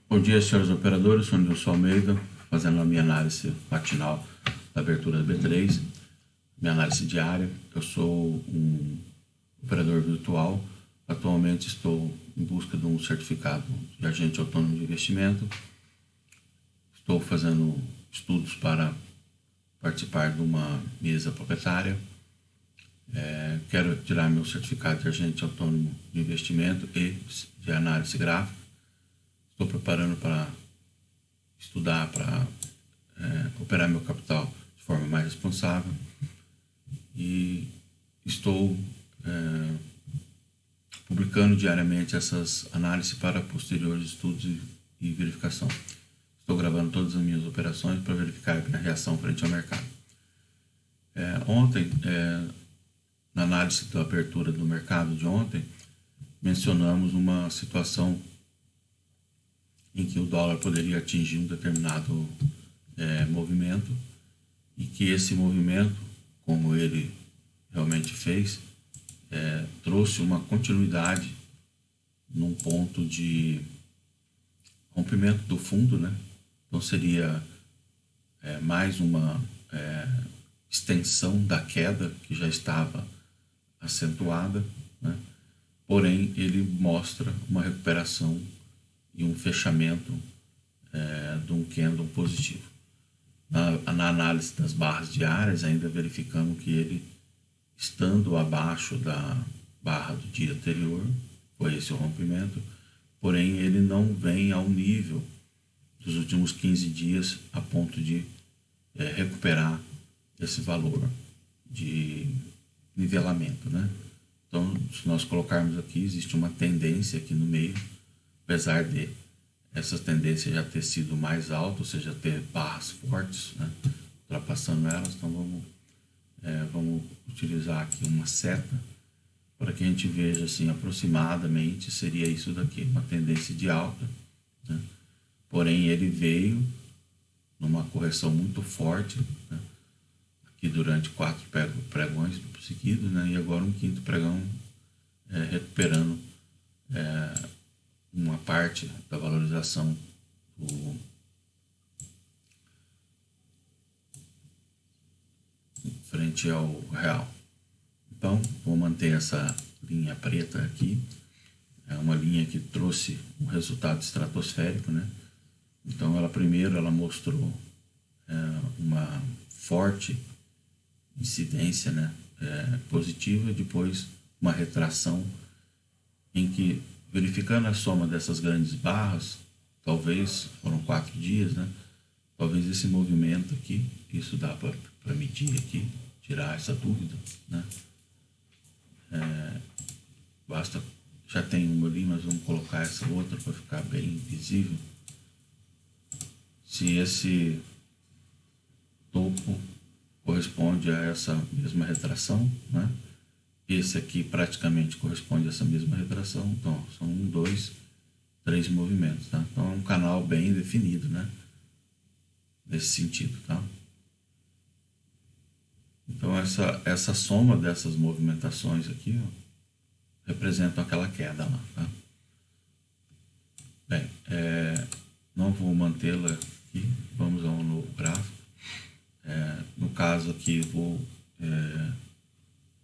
Bom dia, senhores operadores. Sou Nilson Almeida, fazendo a minha análise matinal da abertura da B3, minha análise diária. Eu sou um operador virtual. Atualmente estou em busca de um certificado de agente autônomo de investimento. Estou fazendo estudos para participar de uma mesa proprietária. Quero tirar meu certificado de agente autônomo de investimento e de análise gráfica. Estou preparando para estudar, para operar meu capital de forma mais responsável e estou publicando diariamente essas análises para posteriores estudos e verificação. Estou gravando todas as minhas operações para verificar a minha reação frente ao mercado. Ontem, na análise da abertura do mercado de ontem, mencionamos uma situação em que o dólar poderia atingir um determinado movimento e que esse movimento, como ele realmente fez, trouxe uma continuidade num ponto de rompimento do fundo, né? Então seria mais uma extensão da queda que já estava acentuada, né? Porém ele mostra uma recuperação e um fechamento de um candle positivo. Na análise das barras diárias, ainda verificamos que ele, estando abaixo da barra do dia anterior, foi esse o rompimento, porém ele não vem ao nível dos últimos 15 dias a ponto de recuperar esse valor de nivelamento, né? Então, se nós colocarmos aqui, existe uma tendência aqui no meio, apesar de essa tendência já ter sido mais alta, ou seja, ter barras fortes, né, ultrapassando elas. Então vamos utilizar aqui uma seta para que a gente veja assim, aproximadamente seria isso daqui, uma tendência de alta, né? Porém ele veio numa correção muito forte, né, aqui durante 4 pregões seguidos, né, e agora um quinto pregão recuperando uma parte da valorização frente ao real. Então, vou manter essa linha preta aqui. É uma linha que trouxe um resultado estratosférico, né? Então, ela mostrou uma forte incidência, né, positiva, depois uma retração em que, verificando a soma dessas grandes barras, talvez, foram 4 dias, né? Talvez esse movimento aqui, isso dá para medir aqui, tirar essa dúvida, né? Basta, já tem uma ali, mas vamos colocar essa outra para ficar bem visível. Se esse topo corresponde a essa mesma retração, né? Esse aqui praticamente corresponde a essa mesma retração. Então, são 1, 2, 3 movimentos, tá? Então, é um canal bem definido, né? Nesse sentido, tá? Então, essa soma dessas movimentações aqui, ó, representam aquela queda lá, tá? Bem, não vou mantê-la aqui. Vamos a um novo gráfico. No caso aqui, vou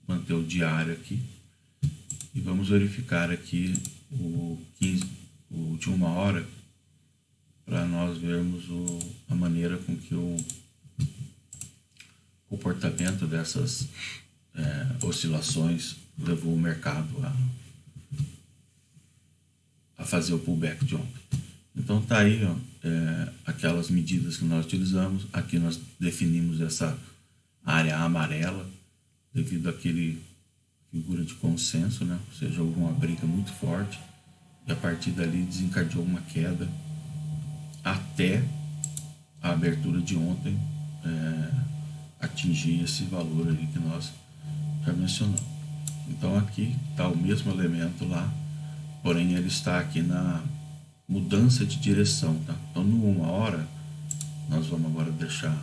manter o diário aqui e vamos verificar aqui o de 1 hora para nós vermos a maneira com que o comportamento dessas oscilações levou o mercado a fazer o pullback de ontem. Então tá aí, ó, aquelas medidas que nós utilizamos. Aqui nós definimos essa área amarela devido àquele figura de consenso, né? Ou seja, houve uma briga muito forte e a partir dali desencadeou uma queda até a abertura de ontem atingir esse valor ali que nós já mencionamos. Então aqui está o mesmo elemento lá, porém ele está aqui na mudança de direção, tá? Então no 1 hora nós vamos agora deixar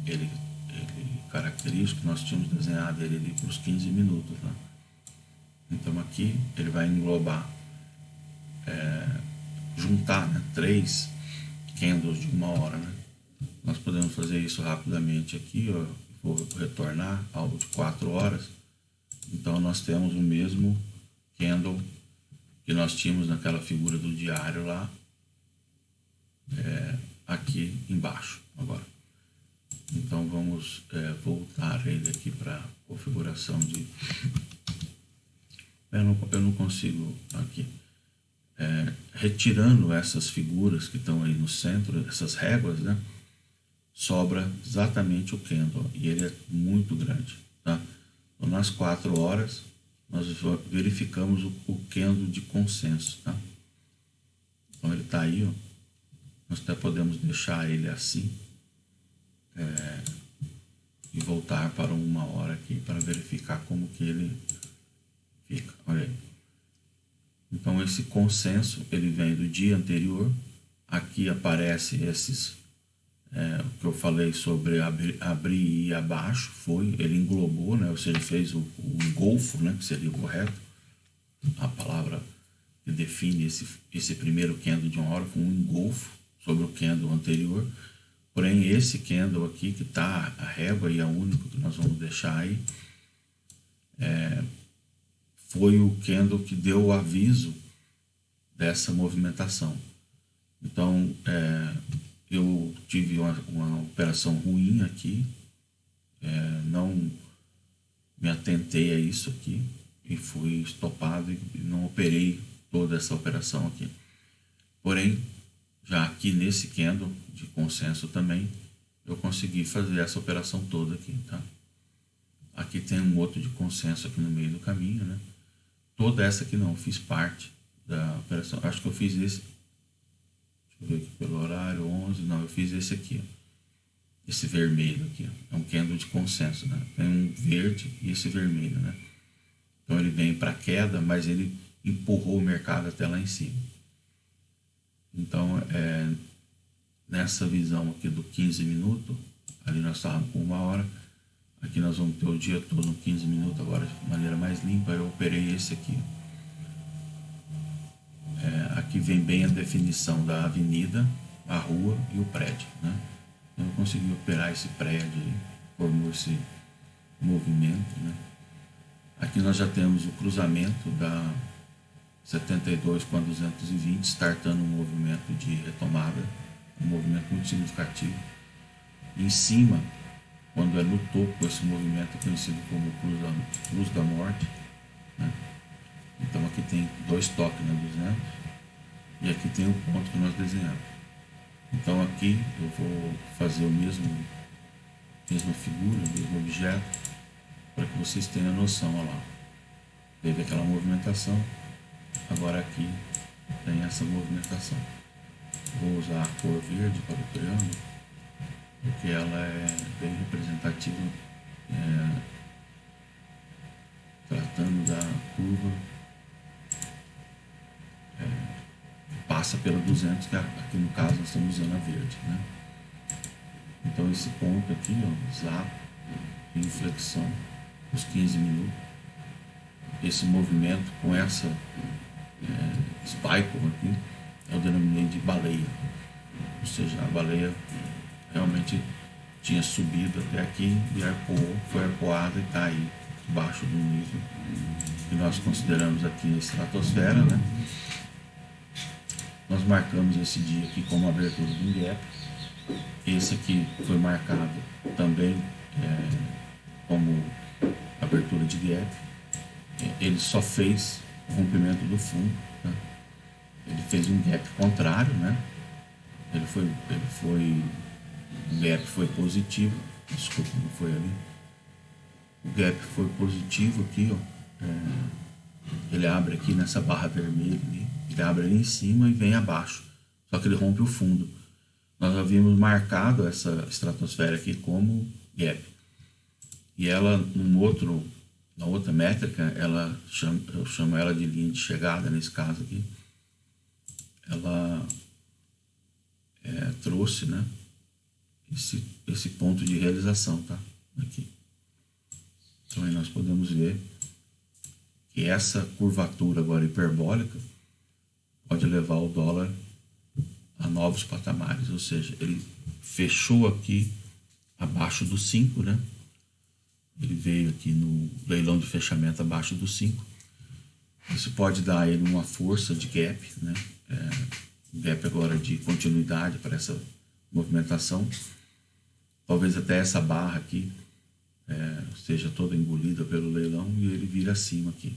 ele característico, nós tínhamos desenhado ele ali para os 15 minutos, tá? Então aqui ele vai englobar juntar, né, 3 candles de 1 hora, né? Nós podemos fazer isso rapidamente aqui, ó. Vou retornar ao de 4 horas. Então nós temos o mesmo candle que nós tínhamos naquela figura do diário lá, aqui embaixo agora. Então vamos voltar ele aqui para configuração de... Eu não consigo aqui. Retirando essas figuras que estão aí no centro, essas réguas, né? Sobra exatamente o candle, e ele é muito grande, tá? Então, nas 4 horas, nós verificamos o candle de consenso, tá? Então ele está aí, ó. Nós até podemos deixar ele assim, e voltar para 1 hora aqui para verificar como que ele fica. Olha aí. Então esse consenso ele vem do dia anterior. Aqui aparece esses o que eu falei sobre abrir e ir abaixo, ele englobou, né? Ou seja, ele fez o engolfo, né? Que seria o correto, a palavra que define esse primeiro candle de 1 hora, com um engolfo sobre o candle anterior. Porém, esse candle aqui, que está a régua, e é o único que nós vamos deixar aí, foi o candle que deu o aviso dessa movimentação. Então, eu tive uma operação ruim aqui, não me atentei a isso aqui, e fui estopado e não operei toda essa operação aqui. Porém, já aqui nesse candle de consenso também, eu consegui fazer essa operação toda aqui, tá? Aqui tem um outro de consenso aqui no meio do caminho, né? Toda essa aqui não, fiz parte da operação. Acho que eu fiz esse. Deixa eu ver aqui pelo horário, 11. Não, eu fiz esse aqui, ó. Esse vermelho aqui, ó. É um candle de consenso, né? Tem um verde e esse vermelho, né? Então ele vem para queda, mas ele empurrou o mercado até lá em cima. Então, nessa visão aqui do 15 minutos, ali nós estávamos com 1 hora, aqui nós vamos ter o dia todo no 15 minutos, agora de maneira mais limpa. Eu operei esse aqui. Aqui vem bem a definição da avenida, a rua e o prédio, né? Eu consegui operar esse prédio aí, formou esse movimento, né? Aqui nós já temos o cruzamento da 72 com a 220, startando um movimento de retomada, um movimento muito significativo. Em cima, quando é no topo, esse movimento é conhecido como cruz da morte, né? Então aqui tem 2 toques na 200 e aqui tem o ponto que nós desenhamos. Então aqui eu vou fazer mesma figura, o mesmo objeto, para que vocês tenham a noção. Olha lá, teve aquela movimentação, agora aqui tem essa movimentação. Vou usar a cor verde para o triângulo, porque ela é bem representativa, tratando da curva que passa pela 200, que aqui no caso nós estamos usando a verde, né? Então esse ponto aqui, ó, slap, inflexão, os 15 minutos, esse movimento com essa spike aqui, eu denominei de baleia, ou seja, a baleia realmente tinha subido até aqui e arpoou, foi arpoada e está aí debaixo do nível que nós consideramos aqui a estratosfera, né? Nós marcamos esse dia aqui como abertura de um gap. Esse aqui foi marcado também como abertura de gap. Ele só fez o rompimento do fundo, tá? Ele fez um gap contrário, né? O gap foi positivo. Desculpa, não foi ali. O gap foi positivo aqui, ó. Ele abre aqui nessa barra vermelha ali. Ele abre ali em cima e vem abaixo. Só que ele rompe o fundo. Nós havíamos marcado essa estratosfera aqui como gap. E ela, na outra métrica, eu chamo ela de linha de chegada, nesse caso aqui. Ela trouxe, né, esse ponto de realização, tá? Aqui. Então aí nós podemos ver que essa curvatura agora hiperbólica pode levar o dólar novos patamares, ou seja, ele fechou aqui abaixo do 5, né? Ele veio aqui no leilão de fechamento abaixo do 5. Isso pode dar a ele uma força de gap, né? Gap agora de continuidade para essa movimentação. Talvez até essa barra aqui seja toda engolida pelo leilão e ele vira acima aqui.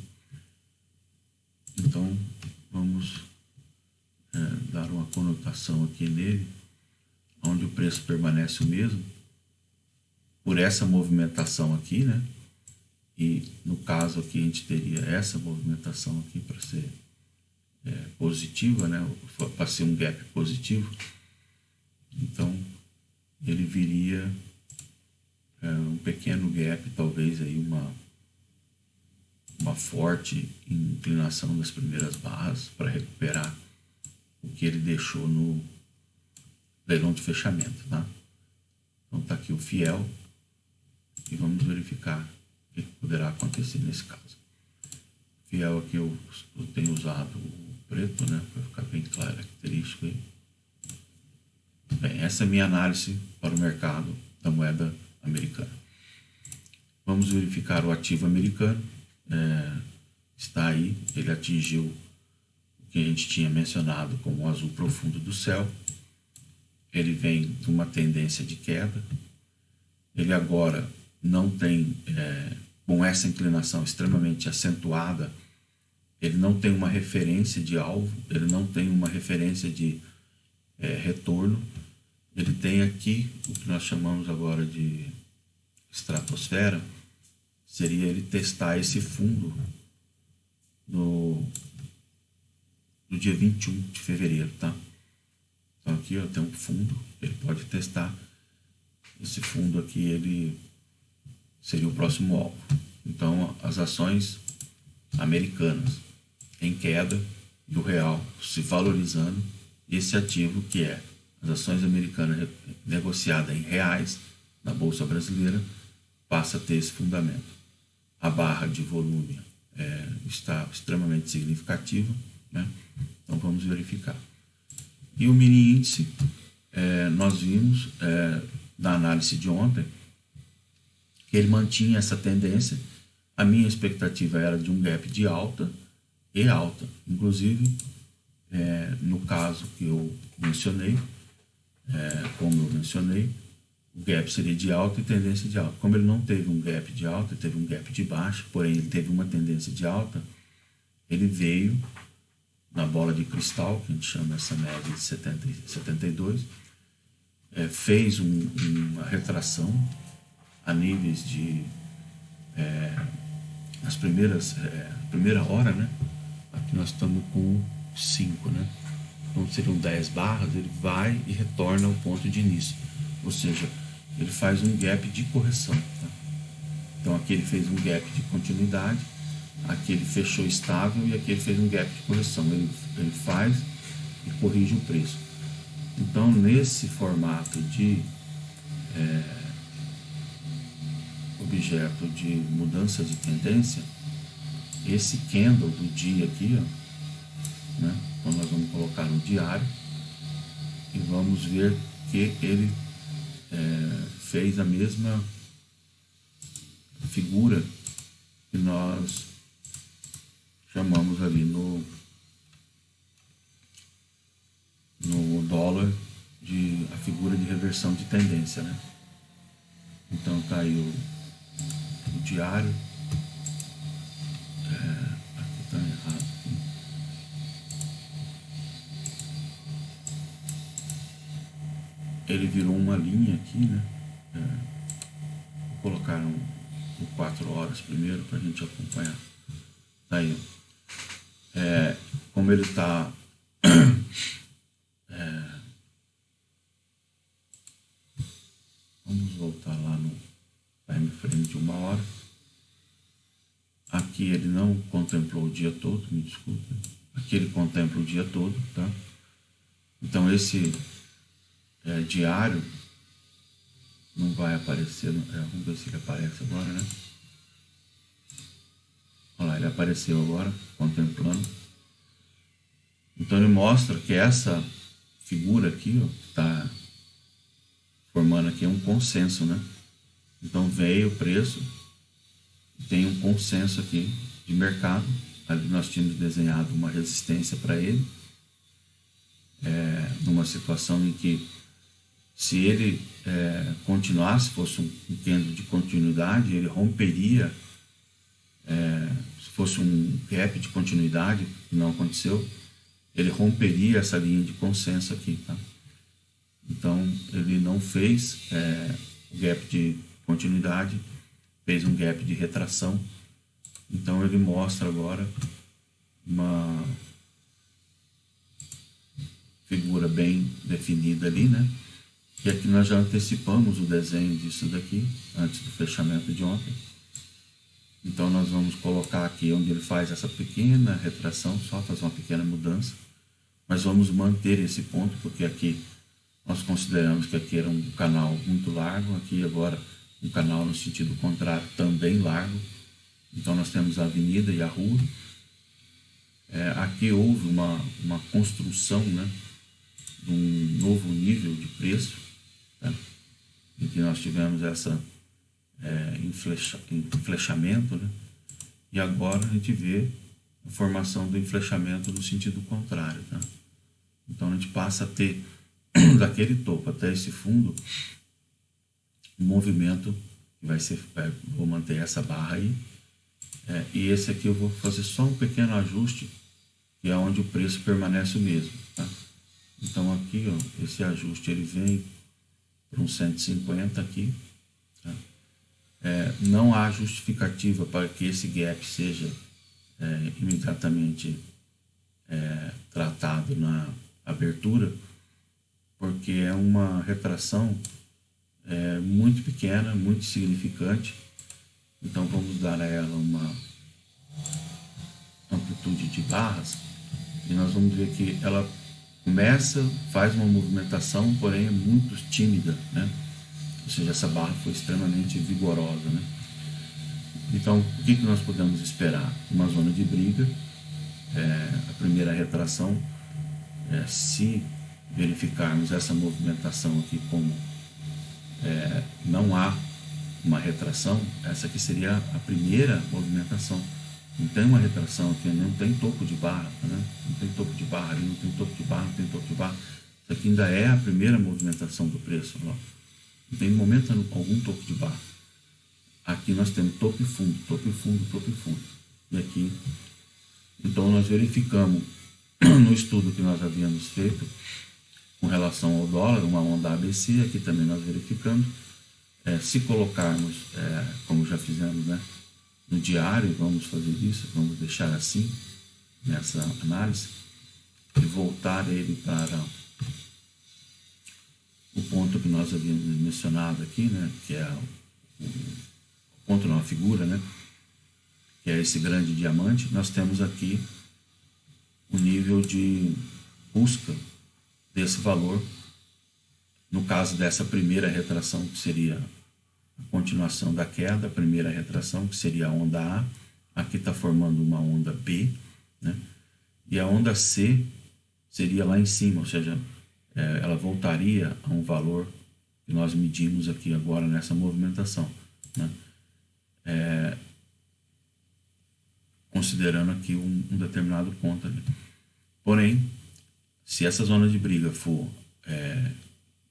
Então, vamos dar uma conotação aqui nele, onde o preço permanece o mesmo, por essa movimentação aqui, né? E no caso aqui a gente teria essa movimentação aqui para ser positiva, né? Para ser um gap positivo. Então, ele viria um pequeno gap, talvez aí uma forte inclinação das primeiras barras para recuperar o que ele deixou no leilão de fechamento, tá? Então tá aqui o fiel e vamos verificar o que poderá acontecer nesse caso. Fiel aqui eu tenho usado o preto, né, para ficar bem característico aí. Bem, essa é a minha análise para o mercado da moeda americana. Vamos verificar o ativo americano. Está aí, ele atingiu o que a gente tinha mencionado como o azul profundo do céu. Ele vem de uma tendência de queda. Ele agora não tem, com essa inclinação extremamente acentuada, ele não tem uma referência de alvo, ele não tem uma referência de retorno. Ele tem aqui o que nós chamamos agora de estratosfera, seria ele testar esse fundo no dia 21 de fevereiro, tá? Então aqui ó, tem um fundo, ele pode testar esse fundo aqui, ele seria o próximo alvo. Então as ações americanas em queda e o real se valorizando, esse ativo que é as ações americanas negociadas em reais na Bolsa Brasileira passa a ter esse fundamento. A barra de volume está extremamente significativa, né? Então vamos verificar. E o mini índice, nós vimos na análise de ontem que ele mantinha essa tendência. A minha expectativa era de um gap de alta e alta. Inclusive, no caso que eu mencionei, como eu mencionei, o gap seria de alta e tendência de alta. Como ele não teve um gap de alta, ele teve um gap de baixa, porém ele teve uma tendência de alta, ele veio na bola de cristal, que a gente chama essa média de 70 e 72, fez uma retração a níveis de as primeira hora, né? Aqui nós estamos com 5, né? Então seriam 10 barras, ele vai e retorna ao ponto de início, ou seja, ele faz um gap de correção, tá? Então aqui ele fez um gap de continuidade, aqui ele fechou estável e aqui ele fez um gap de correção. Ele faz e corrige o preço. Então nesse formato de objeto de mudança de tendência, esse candle do dia aqui, ó, né? Então nós vamos colocar no diário e vamos ver que ele fez a mesma figura que nós chamamos ali no dólar de a figura de reversão de tendência, né? Então tá aí o diário, aqui tá errado. Ele virou uma linha aqui, né? Vou colocar no 4 horas primeiro para a gente acompanhar. Tá aí. Como ele está vamos voltar lá no time frame de 1 hora. Aqui ele não contemplou o dia todo, me desculpe. Aqui ele contempla o dia todo, tá? Então esse diário não vai aparecer, vamos ver se ele aparece agora, né? Olha lá, ele apareceu agora, contemplando. Então ele mostra que essa figura aqui, ó, que está formando aqui um consenso, né? Então veio o preço, tem um consenso aqui de mercado. Ali nós tínhamos desenhado uma resistência para ele, numa situação em que, se ele continuasse, fosse um candle de continuidade, ele romperia, se fosse um gap de continuidade, que não aconteceu, ele romperia essa linha de consenso aqui, tá? Então, ele não fez o gap de continuidade, fez um gap de retração. Então, ele mostra agora uma figura bem definida ali, né? E aqui nós já antecipamos o desenho disso daqui, antes do fechamento de ontem. Então, nós vamos colocar aqui onde ele faz essa pequena retração, só fazer uma pequena mudança. Mas vamos manter esse ponto, porque aqui nós consideramos que aqui era um canal muito largo, aqui agora um canal no sentido contrário também largo. Então nós temos a avenida e a rua. Aqui houve uma construção, né, de um novo nível de preço, tá? Em que nós tivemos essa enflechamento, né? E agora a gente vê a formação do enflechamento no sentido contrário, tá? Então a gente passa a ter daquele topo até esse fundo um movimento que vai ser, vou manter essa barra aí, e esse aqui eu vou fazer só um pequeno ajuste, que é onde o preço permanece o mesmo, tá? Então aqui, ó, esse ajuste ele vem para um 150 aqui, tá? Não há justificativa para que esse gap seja imediatamente tratado na abertura, porque é uma retração muito pequena, muito significante. Então vamos dar a ela uma amplitude de barras e nós vamos ver que ela começa, faz uma movimentação, porém é muito tímida, né? Ou seja, essa barra foi extremamente vigorosa, né? Então, o que nós podemos esperar? Uma zona de briga, a primeira retração, se verificarmos essa movimentação aqui como não há uma retração, essa aqui seria a primeira movimentação. Não tem uma retração aqui, não tem topo de barra, né? Não tem topo de barra ali, não tem topo de barra, não tem topo de barra. Isso aqui ainda é a primeira movimentação do preço, ó. Não tem momento algum topo de barra. Aqui nós temos topo e fundo, topo e fundo, topo e fundo. E aqui, então nós verificamos no estudo que nós havíamos feito com relação ao dólar, uma onda ABC, aqui também nós verificamos. Se colocarmos, como já fizemos, né, no diário, vamos fazer isso, vamos deixar assim, nessa análise, e voltar ele para o ponto que nós havíamos mencionado aqui, né, que é o ponto não, a figura, né, que é esse grande diamante. Nós temos aqui o nível de busca desse valor, no caso dessa primeira retração, que seria a continuação da queda, a primeira retração, que seria a onda A, aqui está formando uma onda B, né? E a onda C seria lá em cima, ou seja, ela voltaria a um valor que nós medimos aqui agora nessa movimentação, né? Considerando aqui um determinado ponto ali. Porém, se essa zona de briga for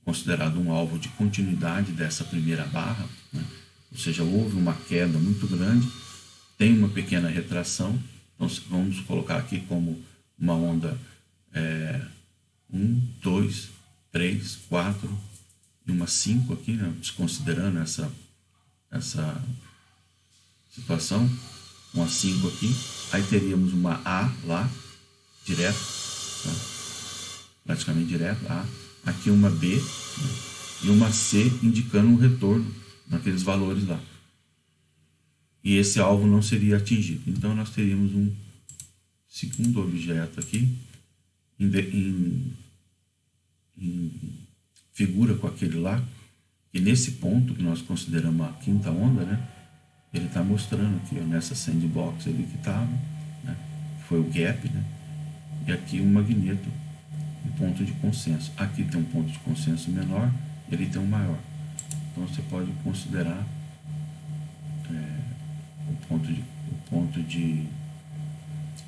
considerado um alvo de continuidade dessa primeira barra, né? Ou seja, houve uma queda muito grande, tem uma pequena retração, então vamos colocar aqui como uma onda 1, 2, 3, 4 e uma 5 aqui, né? Desconsiderando essa situação, uma 5 aqui, aí teríamos uma A lá, direto, tá? Praticamente direto, A, aqui uma B, né? E uma C indicando um retorno naqueles valores lá. E esse alvo não seria atingido. Então nós teríamos um segundo objeto aqui em figura com aquele lá, e nesse ponto que nós consideramos a quinta onda, né? Ele está mostrando aqui, ó, nessa sandbox ali que estava, né? Foi o gap, né? E aqui um magneto, um ponto de consenso. Aqui tem um ponto de consenso menor, e ali tem um maior. Então você pode considerar o ponto de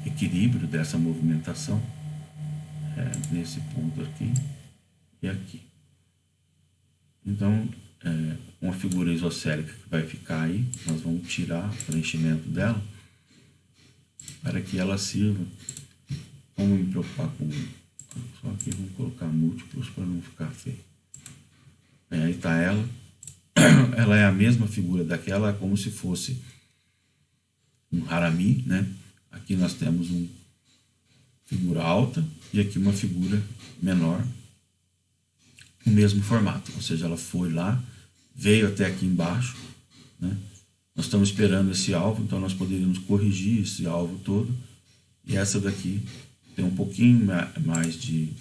equilíbrio dessa movimentação nesse ponto aqui e aqui. Então, uma figura isocélica que vai ficar aí, nós vamos tirar o preenchimento dela para que ela sirva. Vamos me preocupar com... Só aqui vamos colocar múltiplos para não ficar feio. Aí está ela. Ela é a mesma figura daquela, como se fosse um harami, né? Aqui nós temos uma figura alta e aqui uma figura menor, o mesmo formato, ou seja, ela foi lá, veio até aqui embaixo, né? Nós estamos esperando esse alvo, então nós poderíamos corrigir esse alvo todo, e essa daqui tem um pouquinho mais de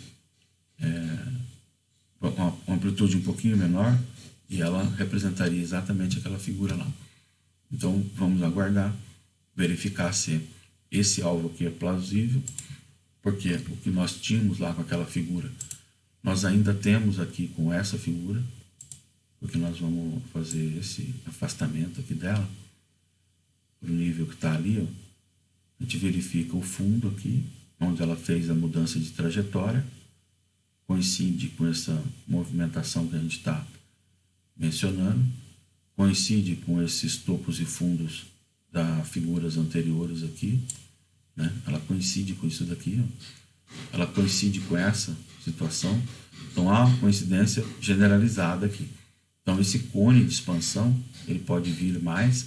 uma amplitude um pouquinho menor, e ela representaria exatamente aquela figura lá. Então vamos aguardar, verificar se esse alvo aqui é plausível, porque o que nós tínhamos lá com aquela figura, nós ainda temos aqui com essa figura, porque nós vamos fazer esse afastamento aqui dela, para o nível que está ali, ó. A gente verifica o fundo aqui, onde ela fez a mudança de trajetória, coincide com essa movimentação que a gente está mencionando, coincide com esses topos e fundos das figuras anteriores aqui, né? Ela coincide com isso daqui, ó. Ela coincide com essa situação, então há uma coincidência generalizada aqui. Então esse cone de expansão, ele pode vir mais,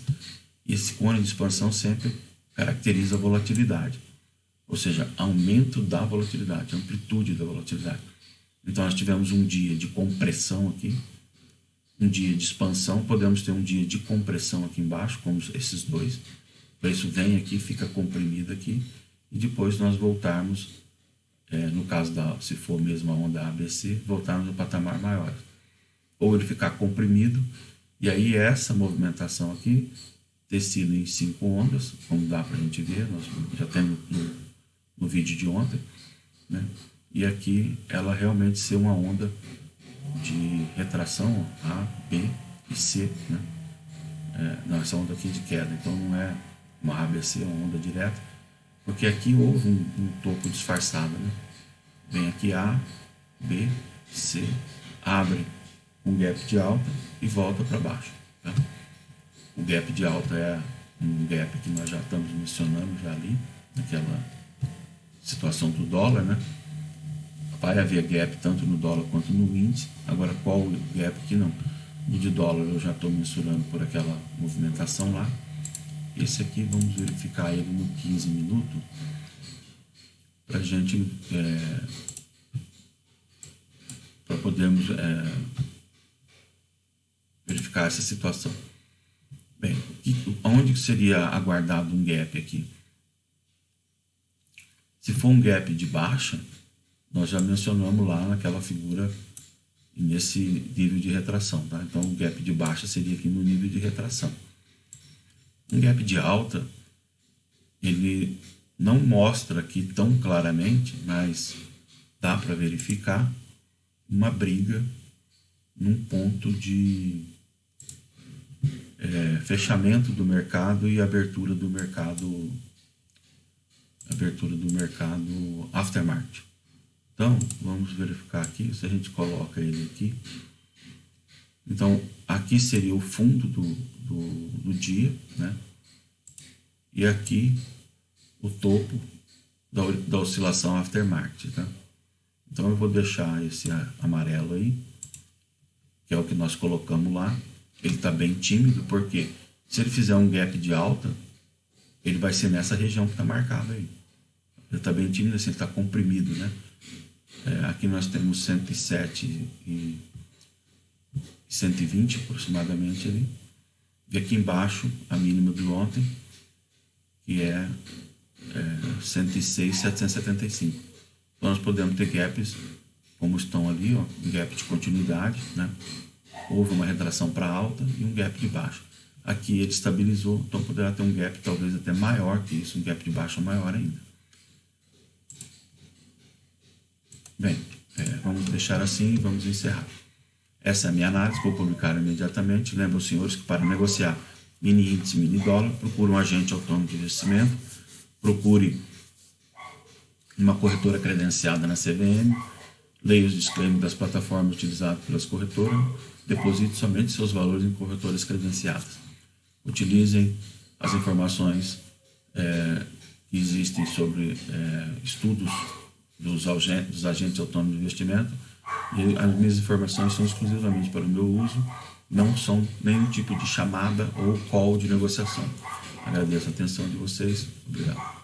e esse cone de expansão sempre caracteriza a volatilidade, ou seja, aumento da volatilidade, amplitude da volatilidade. Então nós tivemos um dia de compressão aqui, um dia de expansão, podemos ter um dia de compressão aqui embaixo, como esses dois. O preço vem aqui, fica comprimido aqui, e depois nós voltarmos, no caso se for mesmo a onda ABC, voltarmos ao patamar maior. Ou ele ficar comprimido, e aí essa movimentação aqui, ter sido em 5 ondas, como dá para a gente ver, nós já temos no vídeo de ontem, né? E aqui ela realmente ser uma onda de retração, A, B e C, né? Não, essa onda aqui de queda, então não é uma ABC, é uma onda direta, porque aqui houve um topo disfarçado, né? Vem aqui A, B, C, abre um gap de alta e volta para baixo, tá? O gap de alta é um gap que nós já estamos mencionando já ali, naquela situação do dólar, né? Vai haver gap tanto no dólar quanto no índice. Agora, qual o gap que não? O de dólar eu já estou mensurando por aquela movimentação lá. Esse aqui, vamos verificar ele no 15 minutos, para a gente, para podermos verificar essa situação. Bem, onde seria aguardado um gap aqui? Se for um gap de baixa, nós já mencionamos lá naquela figura, nesse nível de retração, tá? Então o gap de baixa seria aqui no nível de retração. Um gap de alta, ele não mostra aqui tão claramente, mas dá para verificar uma briga num ponto de fechamento do mercado e abertura do mercado aftermarket. Então, vamos verificar aqui, se a gente coloca ele aqui. Então, aqui seria o fundo do dia, né? E aqui o topo da oscilação aftermarket, tá? Então, eu vou deixar esse amarelo aí, que é o que nós colocamos lá. Ele está bem tímido, porque se ele fizer um gap de alta, ele vai ser nessa região que está marcada aí. Ele está bem tímido, assim, ele está comprimido, né? Aqui nós temos 107 e 120 aproximadamente ali. E aqui embaixo a mínima de ontem, que é 106,775. Então nós podemos ter gaps como estão ali, ó, um gap de continuidade, né? Houve uma retração para alta e um gap de baixo. Aqui ele estabilizou, então poderá ter um gap talvez até maior que isso, um gap de baixo maior ainda. Bem, deixar assim e vamos encerrar. Essa é a minha análise, vou publicar imediatamente. Lembro aos senhores que para negociar mini índice, mini dólar, procure um agente autônomo de investimento, procure uma corretora credenciada na CVM, leia os disclaimers das plataformas utilizadas pelas corretoras, deposite somente seus valores em corretoras credenciadas. Utilizem as informações que existem sobre estudos dos agentes autônomos de investimento, e as minhas informações são exclusivamente para o meu uso, não são nenhum tipo de chamada ou call de negociação. Agradeço a atenção de vocês. Obrigado.